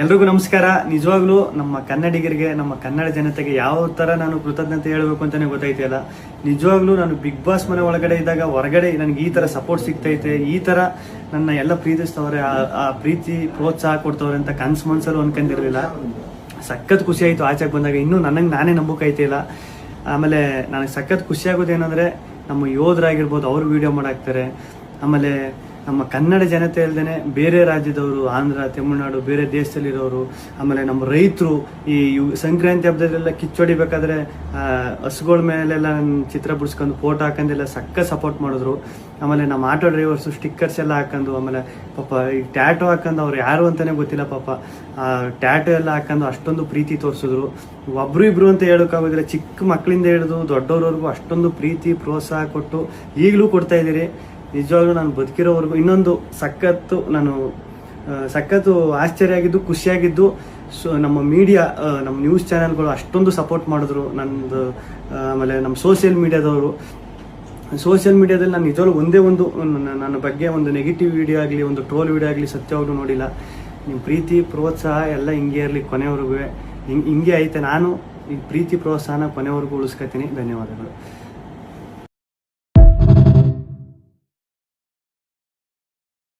ಎಲ್ರಿಗೂ ನಮಸ್ಕಾರ. ನಿಜವಾಗ್ಲೂ ನಮ್ಮ ಕನ್ನಡಿಗರಿಗೆ, ನಮ್ಮ ಕನ್ನಡ ಜನತೆಗೆ ಯಾವ ತರ ನಾನು ಕೃತಜ್ಞತೆ ಹೇಳಬೇಕು ಅಂತಾನೆ ಗೊತ್ತಾಯ್ತಿಲ್ಲ. ನಿಜವಾಗ್ಲೂ ನಾನು ಬಿಗ್ ಬಾಸ್ ಮನೆ ಒಳಗಡೆ ಇದ್ದಾಗ ಹೊರಗಡೆ ನನಗೆ ಈ ತರ ಸಪೋರ್ಟ್ ಸಿಗ್ತೈತೆ, ಈ ತರ ನನ್ನ ಎಲ್ಲ ಪ್ರೀತಿಸ್ತವ್ರೆ, ಆ ಪ್ರೀತಿ ಪ್ರೋತ್ಸಾಹ ಕೊಡ್ತವ್ರೆ ಅಂತ ಕನ್ಸು ಮನ್ಸಲ್ಲೂ ಅನ್ಕೊಂಡಿರ್ಲಿಲ್ಲ. ಸಖತ್ ಖುಷಿ ಆಯ್ತು ಆಚೆಗೆ ಬಂದಾಗ. ಇನ್ನೂ ನನಗೆ ನಾನೇ ನಂಬಕ್ಕಾಯ್ತಿಲ್ಲ. ಆಮೇಲೆ ನನಗೆ ಸಖತ್ ಖುಷಿ ಆಗೋದೇನಂದ್ರೆ ನಮ್ಮ ಯೋಧರಾಗಿರ್ಬೋದು, ಅವರು ವಿಡಿಯೋ ಮಾಡಾಕ್ತಾರೆ. ಆಮೇಲೆ ನಮ್ಮ ಕನ್ನಡ ಜನತೆ ಅಲ್ದೇನೆ ಬೇರೆ ರಾಜ್ಯದವರು, ಆಂಧ್ರ, ತಮಿಳುನಾಡು, ಬೇರೆ ದೇಶದಲ್ಲಿರೋರು, ಆಮೇಲೆ ನಮ್ಮ ರೈತರು ಈ ಸಂಕ್ರಾಂತಿ ಹಬ್ಬದಲ್ಲೆಲ್ಲ ಕಿಚ್ಚೊಡಿಬೇಕಾದ್ರೆ ಹಸುಗಳ ಮೇಲೆಲ್ಲ ಚಿತ್ರ ಬಿಡಿಸ್ಕೊಂಡು ಫೋಟೋ ಹಾಕೊಂಡೆಲ್ಲ ಸಕ್ಕ ಸಪೋರ್ಟ್ ಮಾಡಿದ್ರು. ಆಮೇಲೆ ನಮ್ಮ ಆಟೋ ಡ್ರೈವರ್ಸು ಸ್ಟಿಕ್ಕರ್ಸ್ ಎಲ್ಲ ಹಾಕೊಂಡು, ಆಮೇಲೆ ಪಾಪ ಈ ಟ್ಯಾಟೋ ಹಾಕೊಂಡು ಅವ್ರು ಯಾರು ಅಂತಾನೆ ಗೊತ್ತಿಲ್ಲ ಪಾಪ, ಟ್ಯಾಟೋ ಎಲ್ಲ ಹಾಕೊಂಡು ಅಷ್ಟೊಂದು ಪ್ರೀತಿ ತೋರಿಸಿದ್ರು. ಒಬ್ರು ಇಬ್ರು ಅಂತ ಹೇಳೋಕ್ಕಾಗೋದಿಲ್ಲ, ಚಿಕ್ಕ ಮಕ್ಕಳಿಂದ ಹಿಡಿದು ದೊಡ್ಡವ್ರವರೆಗೂ ಅಷ್ಟೊಂದು ಪ್ರೀತಿ ಪ್ರೋತ್ಸಾಹ ಕೊಟ್ಟು ಈಗಲೂ ಕೊಡ್ತಾ ಇದ್ದೀರಿ. ನಿಜವಾಗ್ಲೂ ನಾನು ಬದುಕಿರೋವರೆಗೂ ಇನ್ನೊಂದು ಸಖತ್ತು ಆಶ್ಚರ್ಯ ಆಗಿದ್ದು, ಖುಷಿಯಾಗಿದ್ದು, ನಮ್ಮ ಮೀಡಿಯಾ, ನಮ್ಮ ನ್ಯೂಸ್ ಚಾನೆಲ್ಗಳು ಅಷ್ಟೊಂದು ಸಪೋರ್ಟ್ ಮಾಡಿದ್ರು ನಂದು. ಆಮೇಲೆ ನಮ್ಮ ಸೋಷಿಯಲ್ ಮೀಡಿಯಾದಲ್ಲಿ ನಾನು ನಿಜವಾಗ್ಲೂ ಒಂದೇ ಒಂದು ನನ್ನ ಬಗ್ಗೆ ಒಂದು ನೆಗೆಟಿವ್ ವಿಡಿಯೋ ಆಗಲಿ, ಒಂದು ಟ್ರೋಲ್ ವಿಡಿಯೋ ಆಗಲಿ ಸತ್ಯವಾಗ್ಲೂ ನೋಡಿಲ್ಲ. ನಿಮ್ಮ ಪ್ರೀತಿ ಪ್ರೋತ್ಸಾಹ ಎಲ್ಲ ಹಿಂಗೆ ಇರಲಿ ಕೊನೆವರೆಗೂ. ಹಿಂಗೆ ಐತೆ. ನಾನು ಈ ಪ್ರೀತಿ ಪ್ರೋತ್ಸಾಹನ ಕೊನೆವರೆಗೂ ಉಳಿಸ್ಕೊತೀನಿ. ಧನ್ಯವಾದಗಳು.